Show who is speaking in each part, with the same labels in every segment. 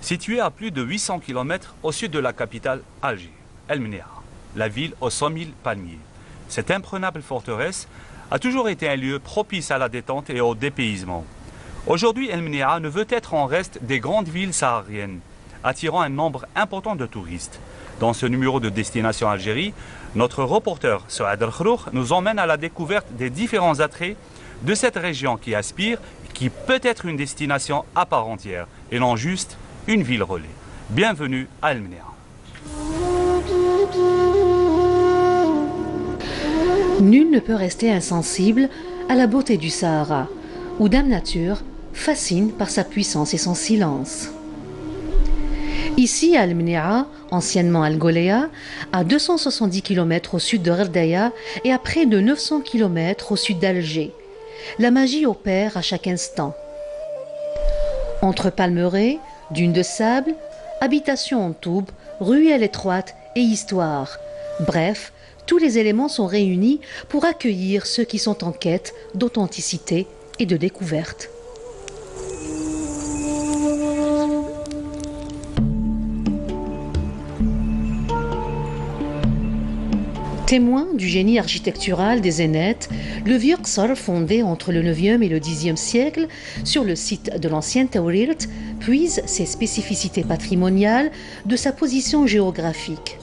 Speaker 1: Située à plus de 800 km au sud de la capitale Alger, El Mnea, la ville aux 100 000 palmiers. Cette imprenable forteresse a toujours été un lieu propice à la détente et au dépaysement. Aujourd'hui, El Mnea ne veut être en reste des grandes villes sahariennes, attirant un nombre important de touristes. Dans ce numéro de Destination Algérie, notre reporter Souad El-Khroukh nous emmène à la découverte des différents attraits de cette région qui aspire, qui peut être une destination à part entière et non juste une ville relais. Bienvenue à El Mnea.
Speaker 2: Nul ne peut rester insensible à la beauté du Sahara, où Dame Nature fascine par sa puissance et son silence. Ici, à El Mnea, anciennement Al Golea, à 270 km au sud de Gherdaya et à près de 900 km au sud d'Alger, la magie opère à chaque instant. Entre palmeraies, dunes de sable, habitations en toube, ruelles étroites et histoire. Bref, tous les éléments sont réunis pour accueillir ceux qui sont en quête d'authenticité et de découverte. Témoin du génie architectural des Zénètes, le vieux Qsar, fondé entre le 9e et le 10e siècle sur le site de l'ancien Taurirt, puise ses spécificités patrimoniales de sa position géographique.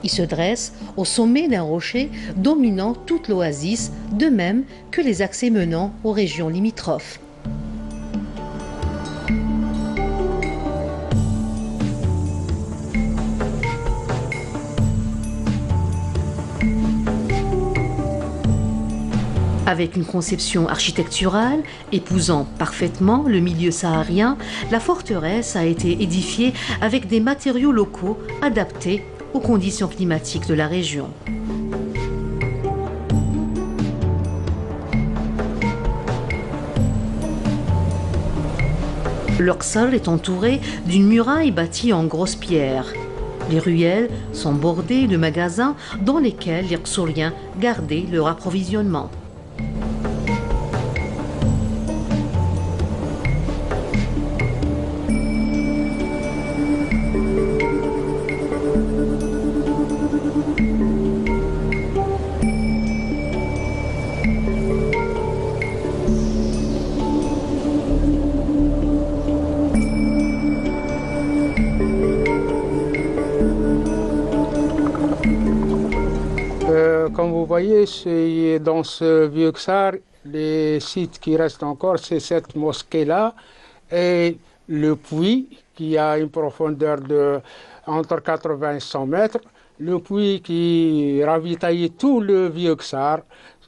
Speaker 2: Il se dresse au sommet d'un rocher dominant toute l'oasis, de même que les accès menant aux régions limitrophes. Avec une conception architecturale épousant parfaitement le milieu saharien, la forteresse a été édifiée avec des matériaux locaux adaptés aux conditions climatiques de la région. L'Oqsar est entouré d'une muraille bâtie en grosse pierre. Les ruelles sont bordées de magasins dans lesquels les Qsoriens gardaient leur approvisionnement.
Speaker 3: Comme vous voyez, dans ce vieux Qsar, les sites qui restent encore, c'est cette mosquée-là et le puits qui a une profondeur de entre 80 et 100 mètres. Le puits qui ravitaillait tout le vieux Qsar,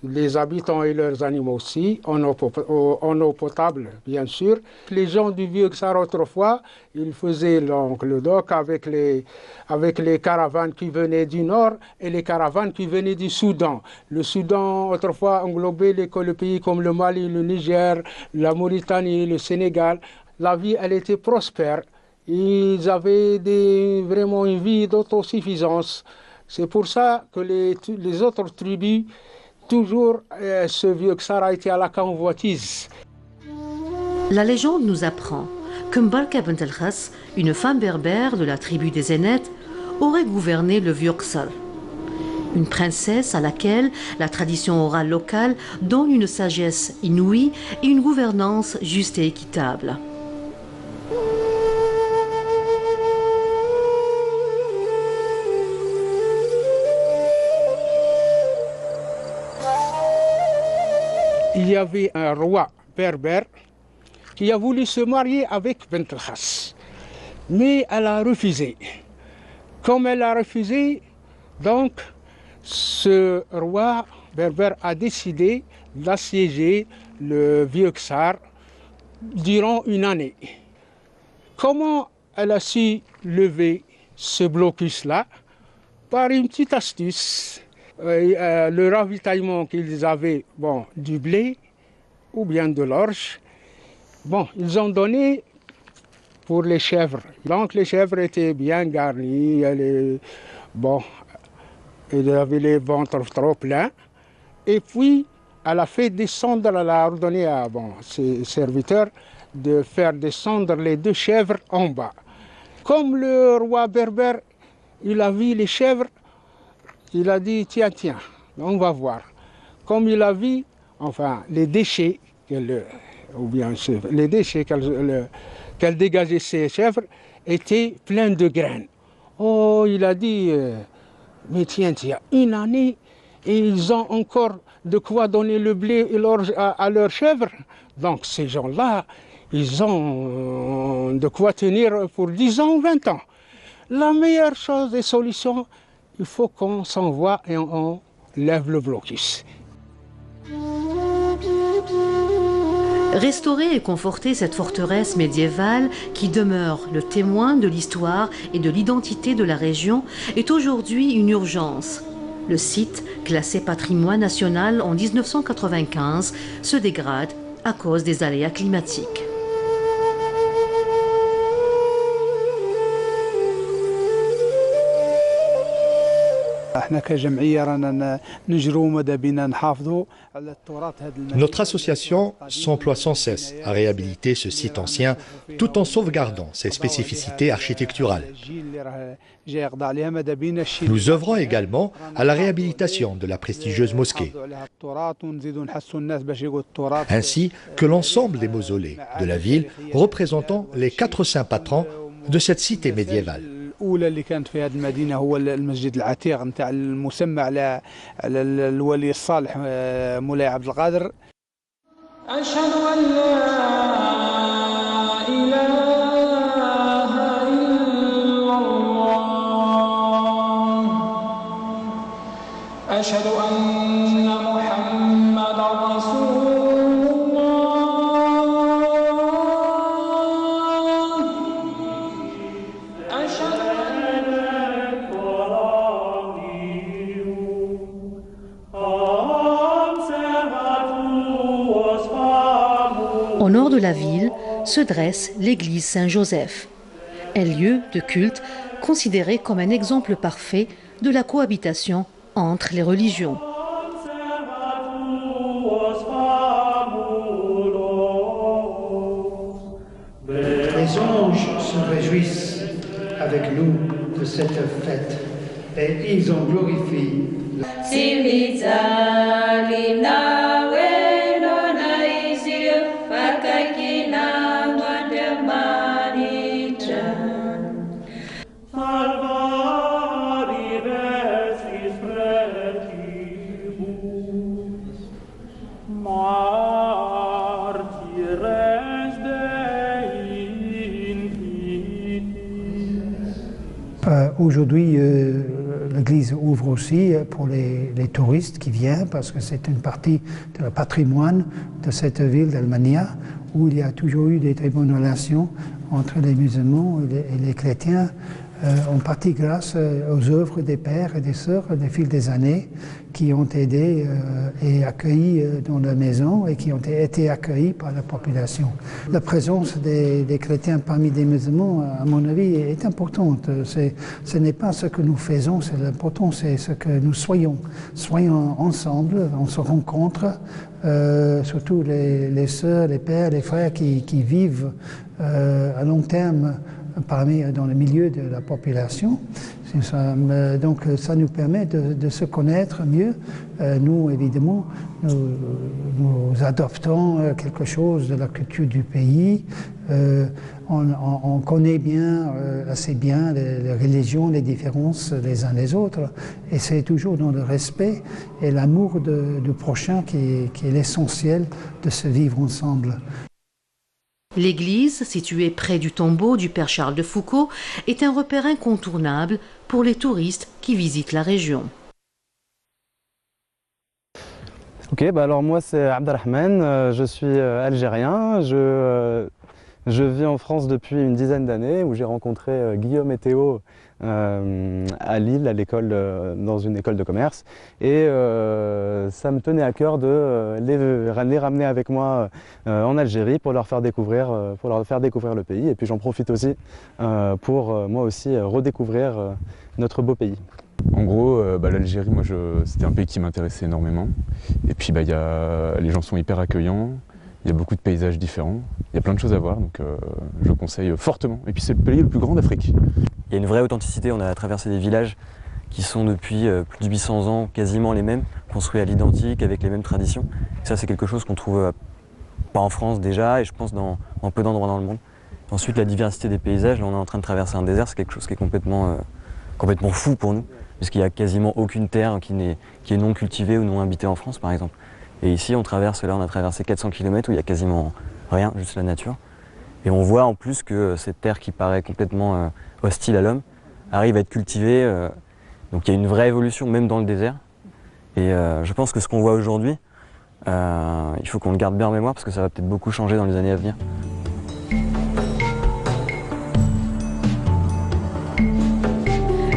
Speaker 3: les habitants et leurs animaux aussi, en eau potable, bien sûr. Les gens du vieux Qsar autrefois, ils faisaient donc le dock avec les caravanes qui venaient du nord et les caravanes qui venaient du Soudan. Le Soudan, autrefois, englobait les pays comme le Mali, le Niger, la Mauritanie, le Sénégal. La vie, elle était prospère. Ils avaient vraiment une vie d'autosuffisance. C'est pour ça que les autres tribus, toujours, ce vieux Qsar a été à la convoitise.
Speaker 2: La légende nous apprend que Mbarka bint el-Khas, une femme berbère de la tribu des Zénètes, aurait gouverné le vieux Qsar. Une princesse à laquelle la tradition orale locale donne une sagesse inouïe et une gouvernance juste et équitable.
Speaker 3: Il y avait un roi berbère qui a voulu se marier avec Bint el-Khas, mais elle a refusé. Comme elle a refusé, donc ce roi berbère a décidé d'assiéger le vieux Qsar durant une année. Comment elle a su lever ce blocus-là? Par une petite astuce. le ravitaillement qu'ils avaient, bon, du blé ou bien de l'orge. Bon, ils ont donné pour les chèvres. Donc les chèvres étaient bien garnies, bon, elles avaient les ventres trop pleins. Et puis, elle a fait descendre, elle a ordonné à ses serviteurs de faire descendre les 2 chèvres en bas. Comme le roi berbère, il a vu les chèvres, il a dit tiens, on va voir. Comme il a vu, enfin, les déchets, les déchets qu'elle dégageait ces chèvres étaient pleins de graines. Oh, il a dit, mais tiens, une année, et ils ont encore de quoi donner le blé et l'orge à leurs chèvres. Donc ces gens-là, ils ont de quoi tenir pour 10 ans ou 20 ans. La meilleure chose des solutions, il faut qu'on s'envoie et on lève le blocus.
Speaker 2: Restaurer et conforter cette forteresse médiévale qui demeure le témoin de l'histoire et de l'identité de la région est aujourd'hui une urgence. Le site, classé patrimoine national en 1995, se dégrade à cause des aléas climatiques.
Speaker 4: Notre association s'emploie sans cesse à réhabiliter ce site ancien tout en sauvegardant ses spécificités architecturales. Nous œuvrons également à la réhabilitation de la prestigieuse mosquée, ainsi que l'ensemble des mausolées de la ville représentant les 4 saints patrons de cette cité médiévale.
Speaker 5: الأولى اللي كانت في هذه المدينة هو المسجد العتيق نتاع المسمى على الولي الصالح مولاي عبد القادر. أشهد أن لا إله إلا الله أشهد أن محمدا رسول
Speaker 2: Au nord de la ville se dresse l'église Saint-Joseph, un lieu de culte considéré comme un exemple parfait de la cohabitation entre les religions.
Speaker 6: Les anges se réjouissent avec nous de cette fête et ils en glorifient. Aujourd'hui, l'église ouvre aussi pour les touristes qui viennent parce que c'est une partie du patrimoine de cette ville d'Almania où il y a toujours eu des très bonnes relations entre les musulmans et les chrétiens, en partie grâce aux œuvres des pères et des sœurs au fil des années qui ont aidé et accueilli dans la maison et qui ont été accueillis par la population. La présence des chrétiens parmi les musulmans, à mon avis, est importante. Ce n'est pas ce que nous faisons, c'est l'important, c'est ce que nous soyons. Soyons ensemble, on se rencontre, surtout les sœurs, les pères, les frères qui vivent à long terme dans le milieu de la population. Donc ça nous permet de se connaître mieux. Nous, évidemment, nous adoptons quelque chose de la culture du pays. On connaît assez bien les religions, les différences les uns les autres. Et c'est toujours dans le respect et l'amour du prochain qui est l'essentiel de se vivre ensemble.
Speaker 2: L'église, située près du tombeau du père Charles de Foucauld, est un repère incontournable pour les touristes qui visitent la région.
Speaker 7: Ok, alors moi c'est Abdelrahman, je suis algérien, je vis en France depuis une dizaine d'années où j'ai rencontré Guillaume et Théo à Lille, à l'école, dans une école de commerce. Et ça me tenait à cœur de les ramener avec moi en Algérie pour leur faire découvrir le pays. Et puis j'en profite aussi pour moi aussi redécouvrir notre beau pays.
Speaker 8: En gros, l'Algérie, c'était un pays qui m'intéressait énormément. Et puis les gens sont hyper accueillants, il y a beaucoup de paysages différents, il y a plein de choses à voir, donc je conseille fortement. Et puis c'est le pays le plus grand d'Afrique.
Speaker 9: Il y a une vraie authenticité, on a traversé des villages qui sont depuis plus de 800 ans quasiment les mêmes, construits à l'identique, avec les mêmes traditions. Et ça c'est quelque chose qu'on trouve pas en France déjà, et je pense dans peu d'endroits dans le monde. Ensuite la diversité des paysages, là on est en train de traverser un désert, c'est quelque chose qui est complètement fou pour nous, puisqu'il n'y a quasiment aucune terre qui est non cultivée ou non habitée en France par exemple. Et ici on a traversé 400 km où il n'y a quasiment rien, juste la nature. Et on voit en plus que cette terre qui paraît complètement hostile à l'homme arrive à être cultivée. Donc il y a une vraie évolution même dans le désert. Et je pense que ce qu'on voit aujourd'hui, il faut qu'on le garde bien en mémoire parce que ça va peut-être beaucoup changer dans les années à venir.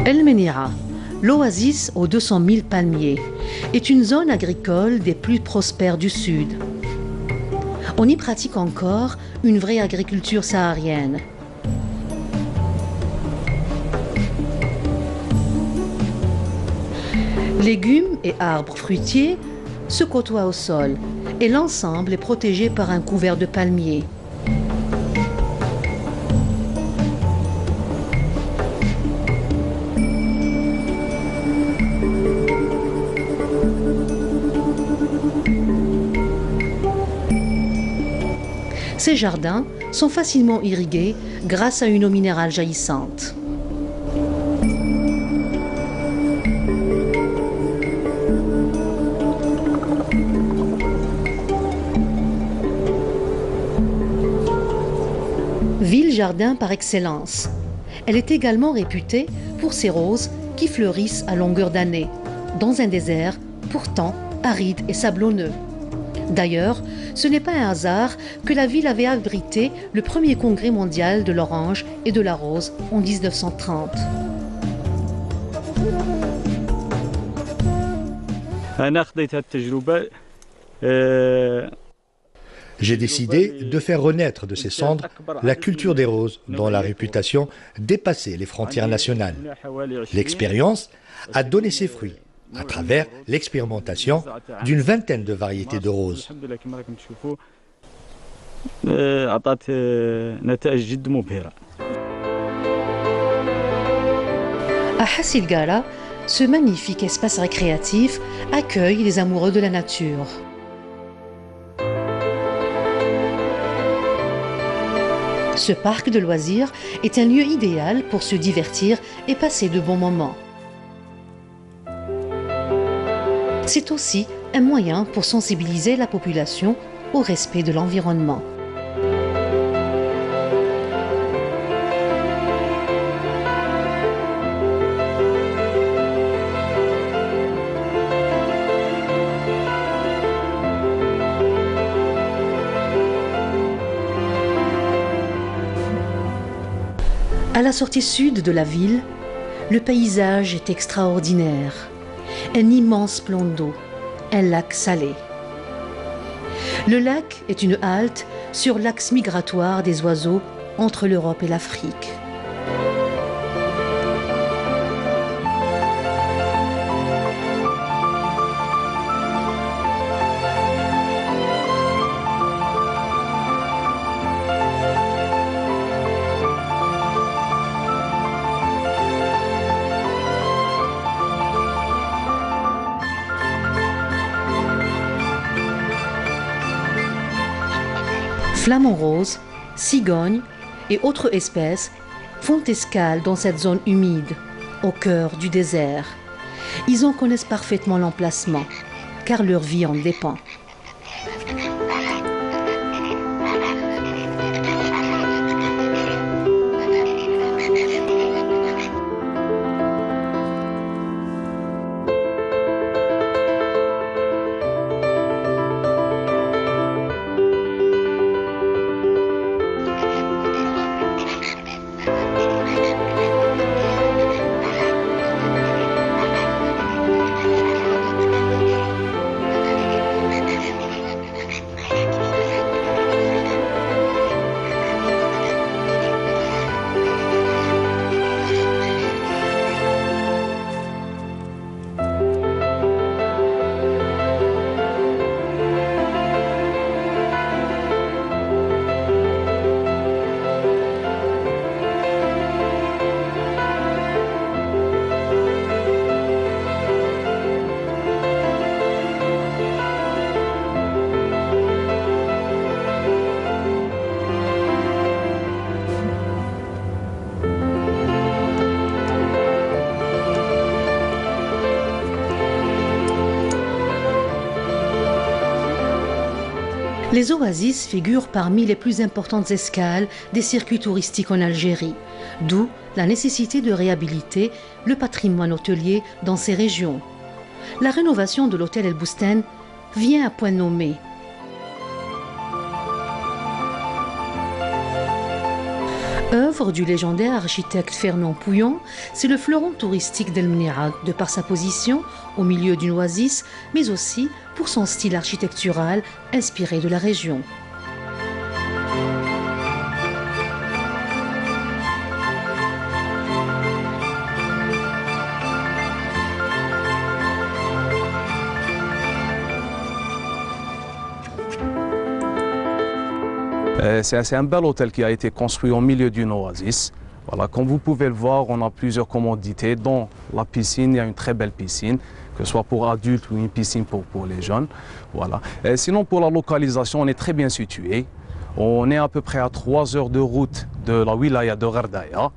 Speaker 2: El Menira, l'oasis aux 200 000 palmiers, est une zone agricole des plus prospères du Sud. On y pratique encore une vraie agriculture saharienne. Légumes et arbres fruitiers se côtoient au sol et l'ensemble est protégé par un couvert de palmiers. Ces jardins sont facilement irrigués grâce à une eau minérale jaillissante. Ville-jardin par excellence. Elle est également réputée pour ses roses qui fleurissent à longueur d'année, dans un désert pourtant aride et sablonneux. D'ailleurs, ce n'est pas un hasard que la ville avait abrité le premier congrès mondial de l'orange et de la rose en 1930.
Speaker 4: J'ai décidé de faire renaître de ses cendres la culture des roses dont la réputation dépassait les frontières nationales. L'expérience a donné ses fruits à travers l'expérimentation d'une vingtaine de variétés de roses.
Speaker 2: À Hassil Gala, ce magnifique espace récréatif accueille les amoureux de la nature. Ce parc de loisirs est un lieu idéal pour se divertir et passer de bons moments. C'est aussi un moyen pour sensibiliser la population au respect de l'environnement. À la sortie sud de la ville, le paysage est extraordinaire. Un immense plan d'eau, un lac salé. Le lac est une halte sur l'axe migratoire des oiseaux entre l'Europe et l'Afrique. Flamants roses, cigognes et autres espèces font escale dans cette zone humide, au cœur du désert. Ils en connaissent parfaitement l'emplacement, car leur vie en dépend. Les oasis figurent parmi les plus importantes escales des circuits touristiques en Algérie, d'où la nécessité de réhabiliter le patrimoine hôtelier dans ces régions. La rénovation de l'hôtel El Boustan vient à point nommé. Œuvre du légendaire architecte Fernand Pouillon, c'est le fleuron touristique d'El Mnia, de par sa position au milieu d'une oasis, mais aussi pour son style architectural inspiré de la région.
Speaker 10: C'est un bel hôtel qui a été construit au milieu d'une oasis. Voilà, comme vous pouvez le voir, on a plusieurs commodités, dont la piscine. Il y a une très belle piscine, que ce soit pour adultes ou une piscine pour les jeunes. Voilà. Sinon, pour la localisation, on est très bien situé. On est à peu près à 3 heures de route de la wilaya de Gherdaya.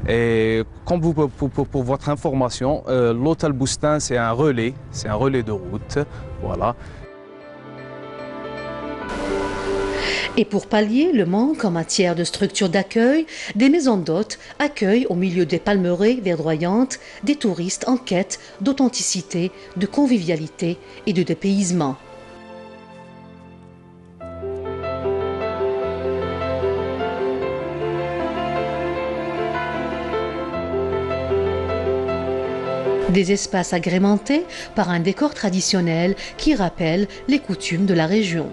Speaker 10: Et comme pour votre information, l'hôtel Boustan, c'est un relais de route. Voilà.
Speaker 2: Et pour pallier le manque en matière de structure d'accueil, des maisons d'hôtes accueillent au milieu des palmeraies verdoyantes des touristes en quête d'authenticité, de convivialité et de dépaysement. Des espaces agrémentés par un décor traditionnel qui rappelle les coutumes de la région.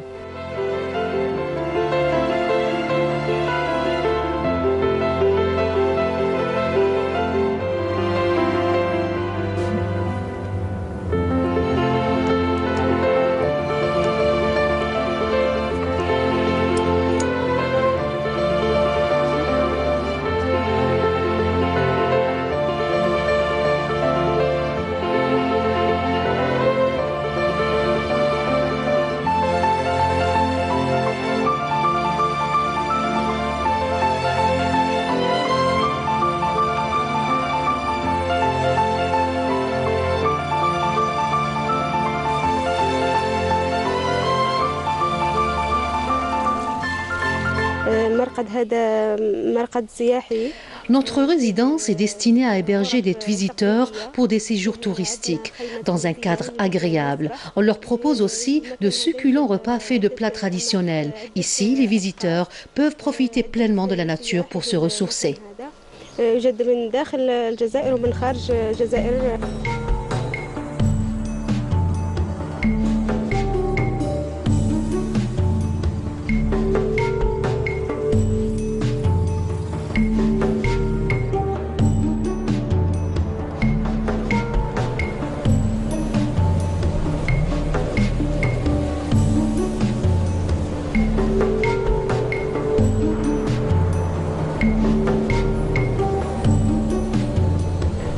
Speaker 2: Notre résidence est destinée à héberger des visiteurs pour des séjours touristiques, dans un cadre agréable. On leur propose aussi de succulents repas faits de plats traditionnels. Ici, les visiteurs peuvent profiter pleinement de la nature pour se ressourcer.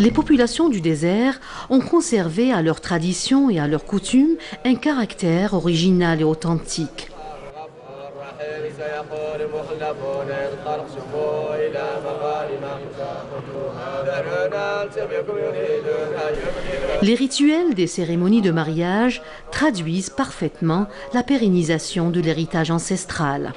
Speaker 2: Les populations du désert ont conservé à leurs traditions et à leurs coutumes un caractère original et authentique. Les rituels des cérémonies de mariage traduisent parfaitement la pérennisation de l'héritage ancestral.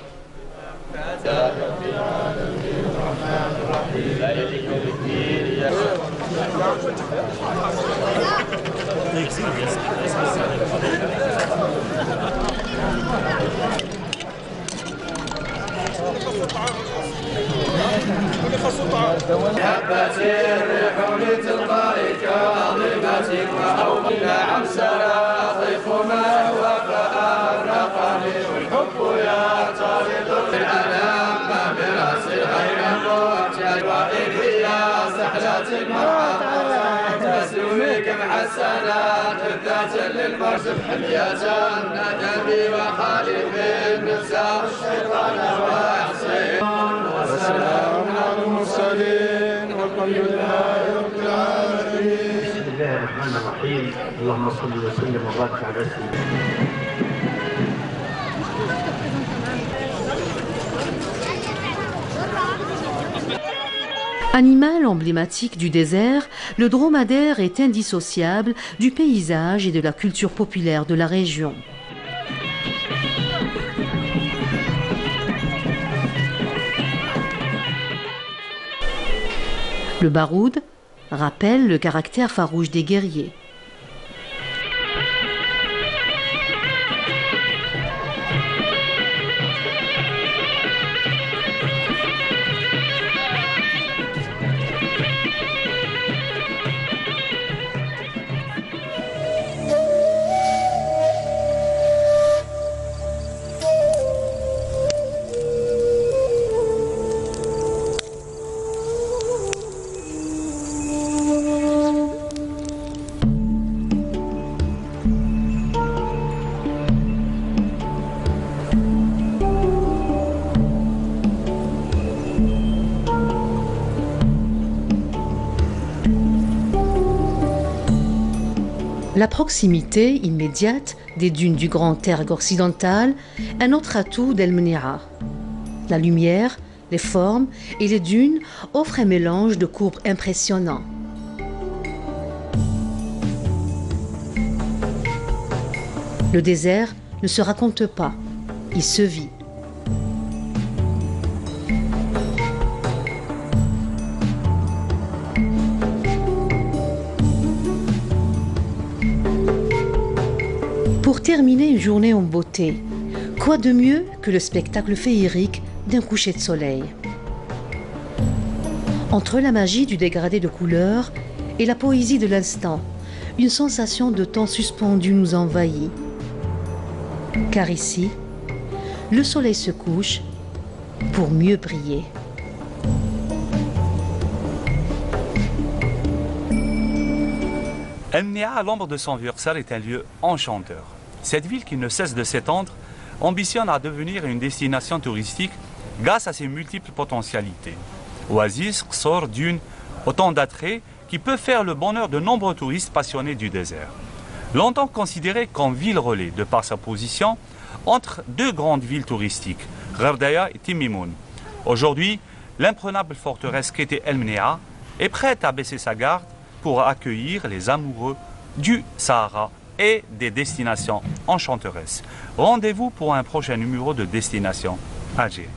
Speaker 2: Animal emblématique du désert, le dromadaire est indissociable du paysage et de la culture populaire de la région. Le baroud rappelle le caractère farouche des guerriers. La proximité immédiate des dunes du Grand Terg occidental est un autre atout d'El Mnia. La lumière, les formes et les dunes offrent un mélange de courbes impressionnants. Le désert ne se raconte pas, il se vit. Pour terminer une journée en beauté, quoi de mieux que le spectacle féerique d'un coucher de soleil? Entre la magie du dégradé de couleurs et la poésie de l'instant, une sensation de temps suspendu nous envahit. Car ici, le soleil se couche pour mieux briller.
Speaker 1: El Mnia, à l'ombre de son Vuxar, est un lieu enchanteur. Cette ville qui ne cesse de s'étendre ambitionne à devenir une destination touristique grâce à ses multiples potentialités. Oasis, Qsor, dunes, autant d'attraits qui peuvent faire le bonheur de nombreux touristes passionnés du désert. Longtemps considérée comme ville relais de par sa position entre deux grandes villes touristiques, Gherdaya et Timimoun. Aujourd'hui, l'imprenable forteresse qu'était El Mnia est prête à baisser sa garde pour accueillir les amoureux du Sahara et des destinations enchanteresses. Rendez-vous pour un prochain numéro de Destination Alger.